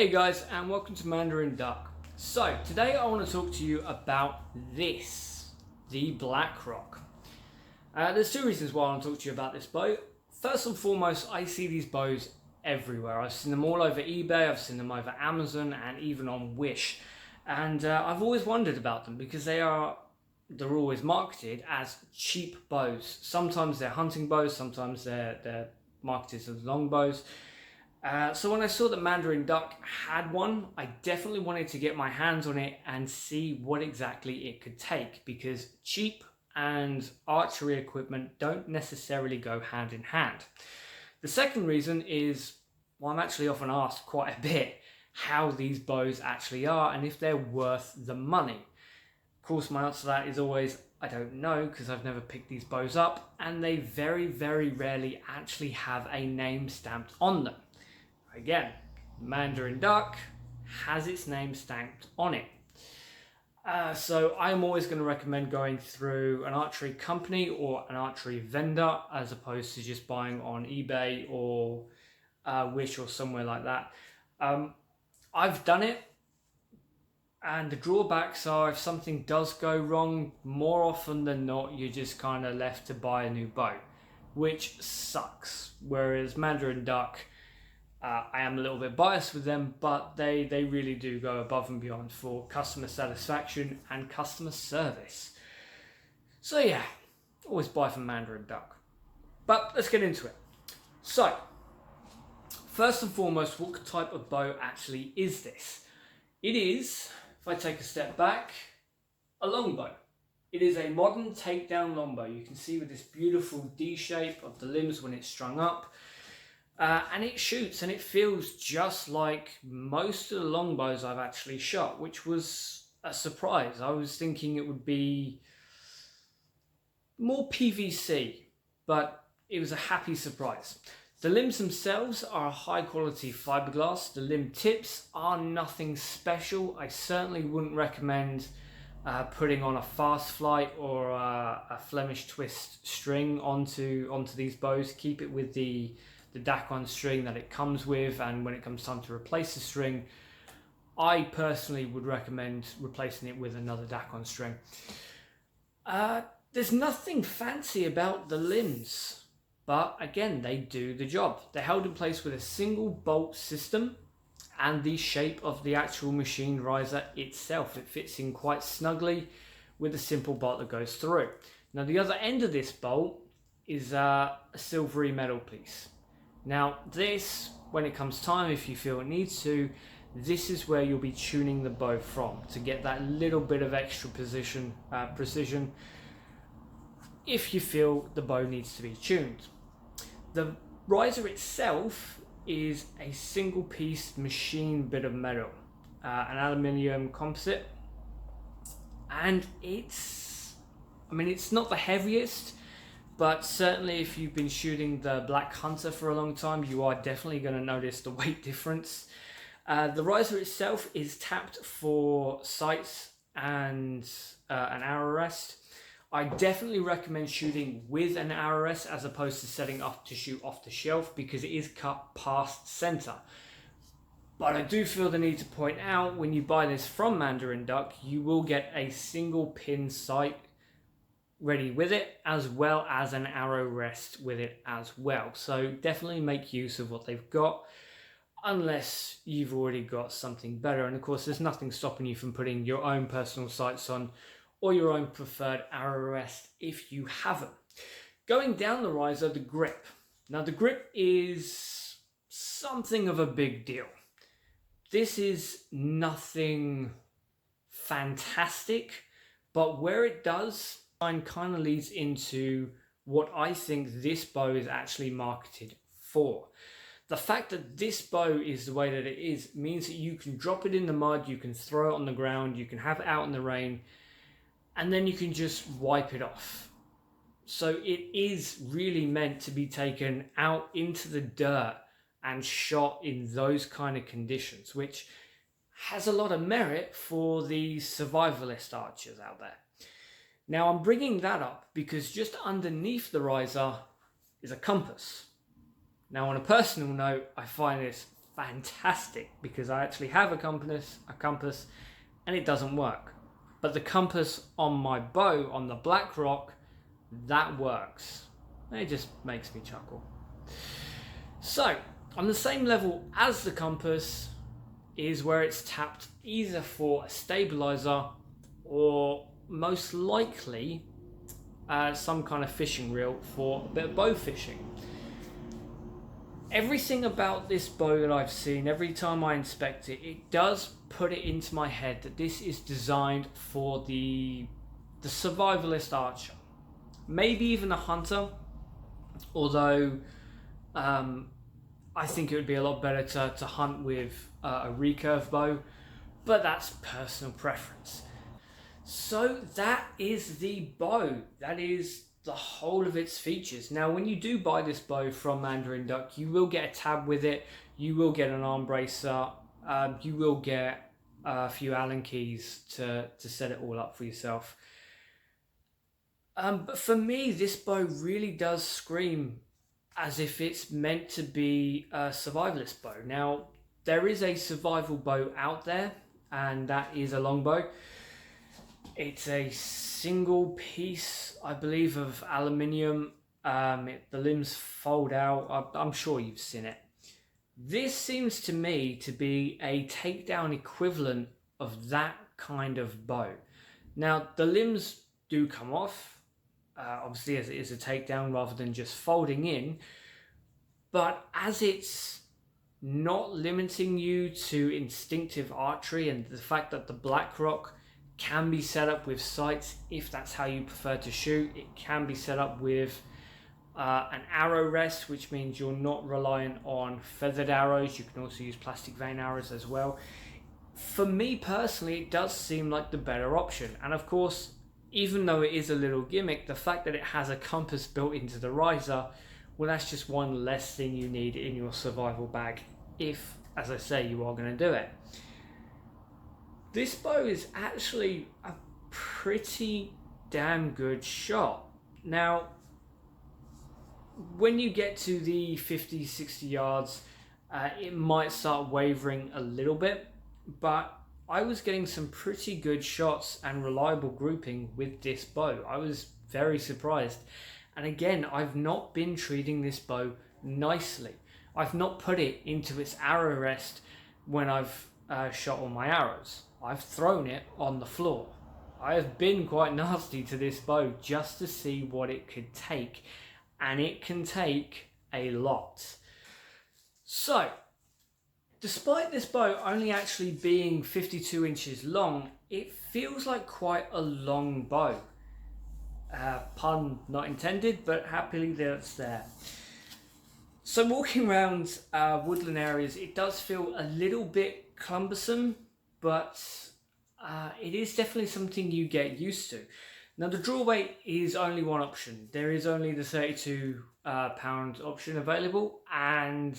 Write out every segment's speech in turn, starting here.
Hey guys, and welcome to Mandarin Duck. So today I want to talk to you about this, the Blackrock. There's two reasons why I want to talk to you about this bow. First and foremost, I see these bows everywhere. I've seen them all over eBay, I've seen them over Amazon and even on Wish. And I've always wondered about them because they're always marketed as cheap bows. Sometimes they're hunting bows, sometimes they're marketed as long bows. So when I saw that Mandarin Duck had one, I definitely wanted to get my hands on it and see what exactly it could take, because cheap and archery equipment don't necessarily go hand in hand. The second reason is, well, I'm actually often asked quite a bit how these bows actually are and if they're worth the money. Of course, my answer to that is always, I don't know, because I've never picked these bows up, and they very, very rarely actually have a name stamped on them. Again, Mandarin Duck has its name stamped on it. So I'm always going to recommend going through an archery company or an archery vendor as opposed to just buying on eBay or Wish or somewhere like that. I've done it, and the drawbacks are if something does go wrong, more often than not, you're just kind of left to buy a new bow, which sucks. Whereas Mandarin Duck, I am a little bit biased with them, but they really do go above and beyond for customer satisfaction and customer service. So yeah, always buy from Mandarin Duck. But let's get into it. So, first and foremost, what type of bow actually is this? It is, if I take a step back, a longbow. It is a modern takedown longbow. You can see with this beautiful D shape of the limbs when it's strung up. And it shoots and it feels just like most of the longbows I've actually shot, which was a surprise. I was thinking it would be more PVC, but it was a happy surprise. The limbs themselves are high quality fiberglass. The limb tips are nothing special. I certainly wouldn't recommend putting on a fast flight or a Flemish twist string onto these bows. Keep it with the Dacron string that it comes with, and when it comes time to replace the string, I personally would recommend replacing it with another Dacron string. There's nothing fancy about the limbs, but again, they do the job. They're held in place with a single bolt system and the shape of the actual machine riser itself. It fits in quite snugly with a simple bolt that goes through. Now the other end of this bolt is a silvery metal piece. Now this, when it comes time, if you feel it needs to, this is where you'll be tuning the bow from to get that little bit of extra precision if you feel the bow needs to be tuned. The riser itself is a single piece machine bit of metal, an aluminium composite, and it's not the heaviest, but certainly if you've been shooting the Black Hunter for a long time, you are definitely going to notice the weight difference. The riser itself is tapped for sights and an arrow rest. I definitely recommend shooting with an arrow rest as opposed to setting up to shoot off the shelf, because it is cut past center. But I do feel the need to point out, when you buy this from Mandarin Duck, you will get a single pin sight ready with it, as well as an arrow rest with it as well. So definitely make use of what they've got, unless you've already got something better. And of course, there's nothing stopping you from putting your own personal sights on or your own preferred arrow rest if you have them. Going down the riser, the grip. Now the grip is something of a big deal. This is nothing fantastic, but where it does kind of leads into what I think this bow is actually marketed for. The fact that this bow is the way that it is means that you can drop it in the mud, you can throw it on the ground, you can have it out in the rain, and then you can just wipe it off. So it is really meant to be taken out into the dirt and shot in those kind of conditions, which has a lot of merit for the survivalist archers out there. Now I'm bringing that up because just underneath the riser is a compass. Now on a personal note, I find this fantastic because I actually have a compass and it doesn't work. But the compass on my bow, on the Blackrock, that works. It just makes me chuckle. So, on the same level as the compass is where it's tapped either for a stabilizer or most likely some kind of fishing reel for a bit of bow fishing. Everything about this bow that I've seen, every time I inspect it, it does put it into my head that this is designed for the survivalist archer. Maybe even a hunter, although I think it would be a lot better to hunt with a recurve bow, but that's personal preference. So that is the bow. That is the whole of its features. Now, when you do buy this bow from Mandarin Duck, you will get a tab with it, you will get an arm bracer, you will get a few Allen keys to set it all up for yourself. But for me, this bow really does scream as if it's meant to be a survivalist bow. Now, there is a survival bow out there, and that is a longbow. It's a single piece, I believe, of aluminium. The limbs fold out. I'm sure you've seen it. This seems to me to be a takedown equivalent of that kind of bow. Now, the limbs do come off, obviously, as it is a takedown rather than just folding in. But as it's not limiting you to instinctive archery, and the fact that the Blackrock can be set up with sights if that's how you prefer to shoot, it can be set up with an arrow rest, which means you're not reliant on feathered arrows. You can also use plastic vein arrows as well. For me personally, it does seem like the better option. And of course, even though it is a little gimmick, the fact that it has a compass built into the riser, well, that's just one less thing you need in your survival bag if, as I say, you are going to do it. This bow is actually a pretty damn good shot. Now, when you get to the 50-60 yards, it might start wavering a little bit, but I was getting some pretty good shots and reliable grouping with this bow. I was very surprised. And again, I've not been treating this bow nicely. I've not put it into its arrow rest when I've shot all my arrows. I've thrown it on the floor. I have been quite nasty to this bow just to see what it could take. And it can take a lot. So, despite this bow only actually being 52 inches long, it feels like quite a long bow. Pun not intended, but happily that's there. So walking around woodland areas, it does feel a little bit cumbersome, but it is definitely something you get used to. Now, the draw weight is only one option. There is only the 32 pound option available, and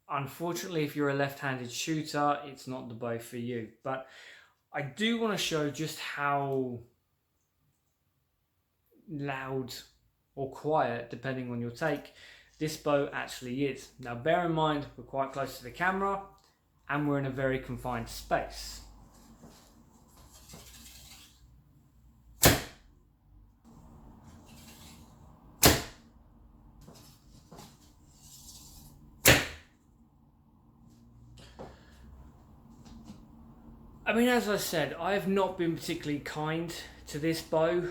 unfortunately, if you're a left-handed shooter, it's not the bow for you. But I do want to show just how loud or quiet, depending on your take, this bow actually is. Now, bear in mind, we're quite close to the camera, and we're in a very confined space. I mean, as I said, I have not been particularly kind to this bow.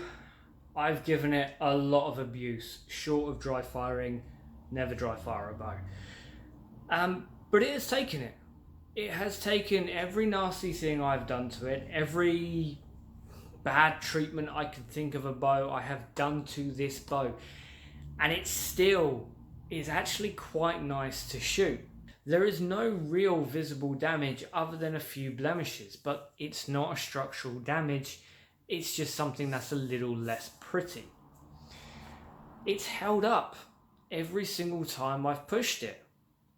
I've given it a lot of abuse, short of dry firing, never dry fire a bow. But it has taken it. It has taken every nasty thing I've done to it, every bad treatment I could think of a bow I have done to this bow. And it still is actually quite nice to shoot. There is no real visible damage other than a few blemishes, but it's not a structural damage, it's just something that's a little less pretty. It's held up every single time I've pushed it,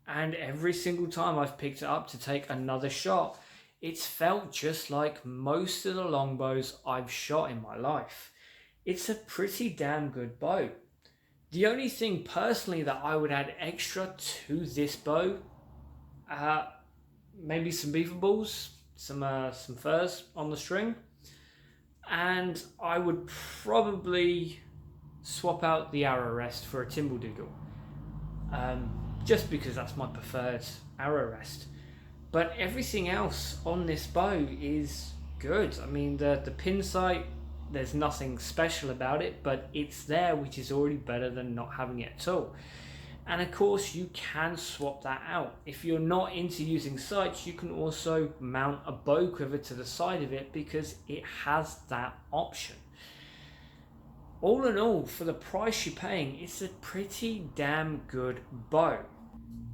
and every single time I've picked it up to take another shot, it's felt just like most of the longbows I've shot in my life. It's a pretty damn good bow. The only thing personally that I would add extra to this bow maybe some beaver balls, some furs on the string, and I would probably swap out the arrow rest for a timble diggle, just because that's my preferred arrow rest. But everything else on this bow is good. I mean, the pin sight, there's nothing special about it, but it's there, which is already better than not having it at all. And of course, you can swap that out. If you're not into using sights, you can also mount a bow quiver to the side of it because it has that option. All in all, for the price you're paying, it's a pretty damn good bow.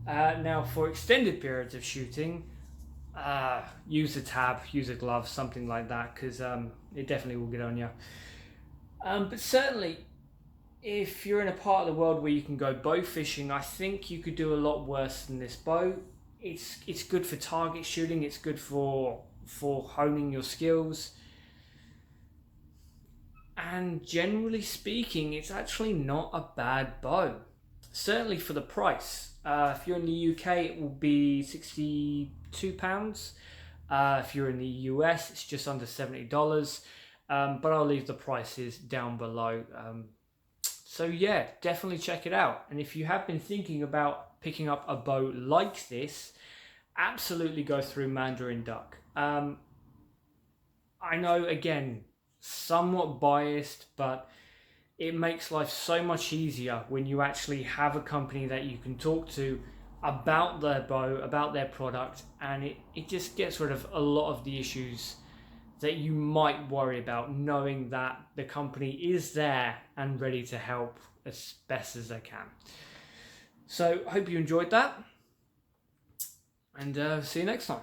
Now, for extended periods of shooting, use a tab, use a glove, something like that, because it definitely will get on you. But certainly, if you're in a part of the world where you can go bow fishing, I think you could do a lot worse than this bow. It's good for target shooting. It's good for honing your skills. And generally speaking, it's actually not a bad bow. Certainly for the price. If you're in the UK, it will be £62. If you're in the US, it's just under $70. But I'll leave the prices down below. So yeah, definitely check it out. And if you have been thinking about picking up a bow like this, absolutely go through Mandarin Duck. I know, again, somewhat biased, but it makes life so much easier when you actually have a company that you can talk to about their bow, about their product, and it just gets rid of a lot of the issues that you might worry about, knowing that the company is there and ready to help as best as they can. So, hope you enjoyed that, and see you next time.